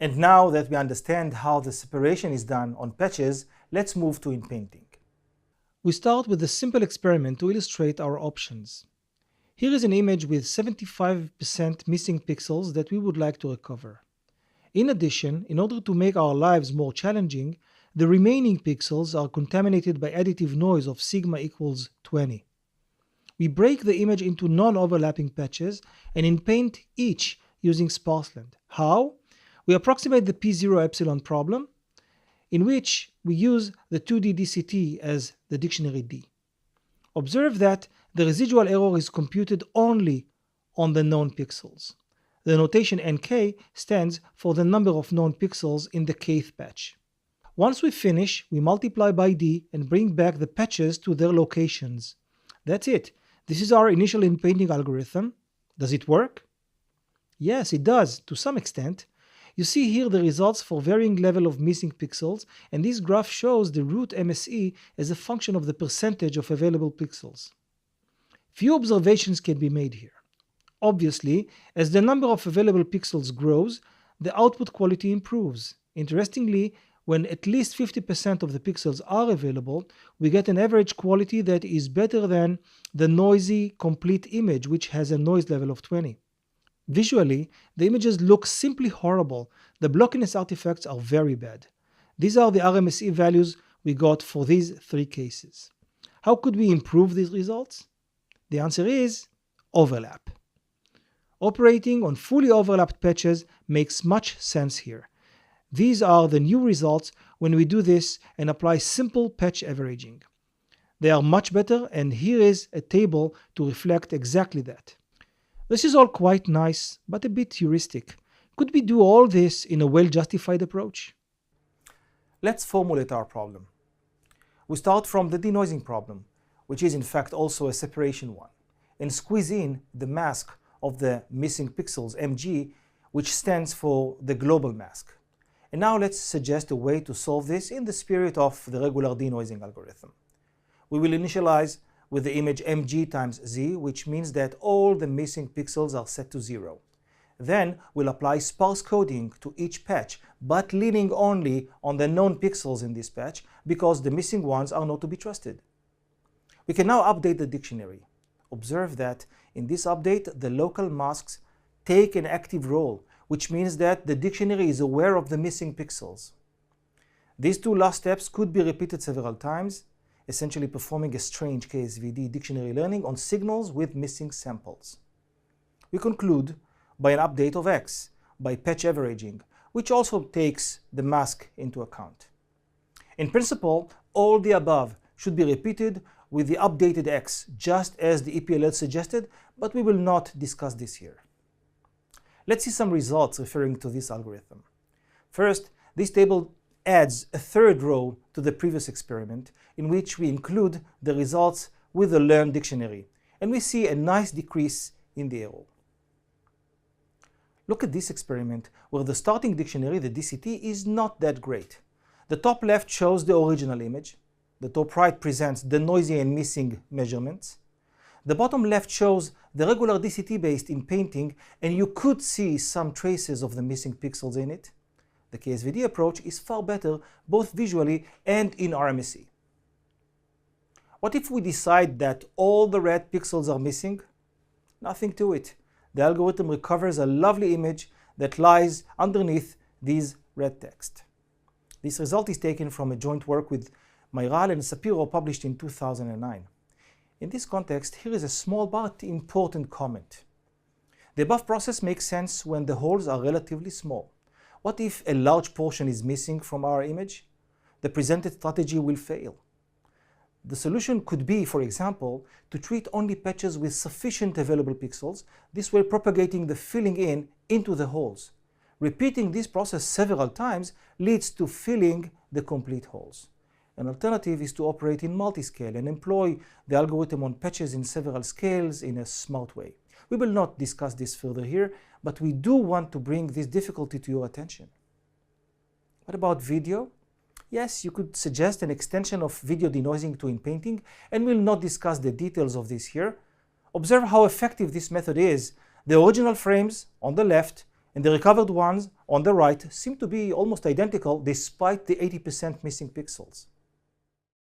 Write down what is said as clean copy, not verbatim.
And now that we understand how the separation is done on patches, let's move to inpainting. We start with a simple experiment to illustrate our options. Here is an image with 75% missing pixels that we would like to recover. In addition, in order to make our lives more challenging, the remaining pixels are contaminated by additive noise of sigma equals 20. We break the image into non-overlapping patches and inpaint each using SparseLand. How? We approximate the P0 epsilon problem, in which we use the 2D DCT as the dictionary D. Observe that the residual error is computed only on the known pixels. The notation NK stands for the number of known pixels in the kth patch. Once we finish, we multiply by D and bring back the patches to their locations. That's it. This is our initial inpainting algorithm. Does it work? Yes, it does, to some extent. You see here the results for varying level of missing pixels, and this graph shows the root MSE as a function of the percentage of available pixels. Few observations can be made here. Obviously, as the number of available pixels grows, the output quality improves. Interestingly, when at least 50% of the pixels are available, we get an average quality that is better than the noisy complete image, which has a noise level of 20. Visually, the images look simply horrible. The blockiness artifacts are very bad. These are the RMSE values we got for these three cases. How could we improve these results? The answer is overlap. Operating on fully overlapped patches makes much sense here. These are the new results when we do this and apply simple patch averaging. They are much better, and here is a table to reflect exactly that. This is all quite nice, but a bit heuristic. Could we do all this in a well-justified approach? Let's formulate our problem. We start from the denoising problem, which is in fact also a separation one, and squeeze in the mask of the missing pixels, mg, which stands for the global mask. And now let's suggest a way to solve this in the spirit of the regular denoising algorithm. We will initialize with the image mg times z, which means that all the missing pixels are set to 0. Then we'll apply sparse coding to each patch, but leaning only on the known pixels in this patch because the missing ones are not to be trusted. We can now update the dictionary. Observe that in this update, the local masks take an active role, which means that the dictionary is aware of the missing pixels. These two last steps could be repeated several times, essentially performing a strange KSVD dictionary learning on signals with missing samples. We conclude by an update of X, by patch averaging, which also takes the mask into account. In principle, all the above should be repeated with the updated X, just as the EPLL suggested, but we will not discuss this here. Let's see some results referring to this algorithm. First, this table adds a third row to the previous experiment, in which we include the results with the learned dictionary, and we see a nice decrease in the error. Look at this experiment, where the starting dictionary, the DCT, is not that great. The top left shows the original image. The top right presents the noisy and missing measurements. The bottom left shows the regular DCT-based inpainting, and you could see some traces of the missing pixels in it. The KSVD approach is far better, both visually and in RMSE. What if we decide that all the red pixels are missing? Nothing to it. The algorithm recovers a lovely image that lies underneath these red text. This result is taken from a joint work with Mayral and Sapiro published in 2009. In this context, here is a small but important comment. The above process makes sense when the holes are relatively small. What if a large portion is missing from our image? The presented strategy will fail. The solution could be, for example, to treat only patches with sufficient available pixels, this way propagating the filling in into the holes. Repeating this process several times leads to filling the complete holes. An alternative is to operate in multi-scale and employ the algorithm on patches in several scales in a smart way. We will not discuss this further here, but we do want to bring this difficulty to your attention. What about video? Yes, you could suggest an extension of video denoising to inpainting, and we'll not discuss the details of this here. Observe how effective this method is. The original frames on the left and the recovered ones on the right seem to be almost identical despite the 80% missing pixels.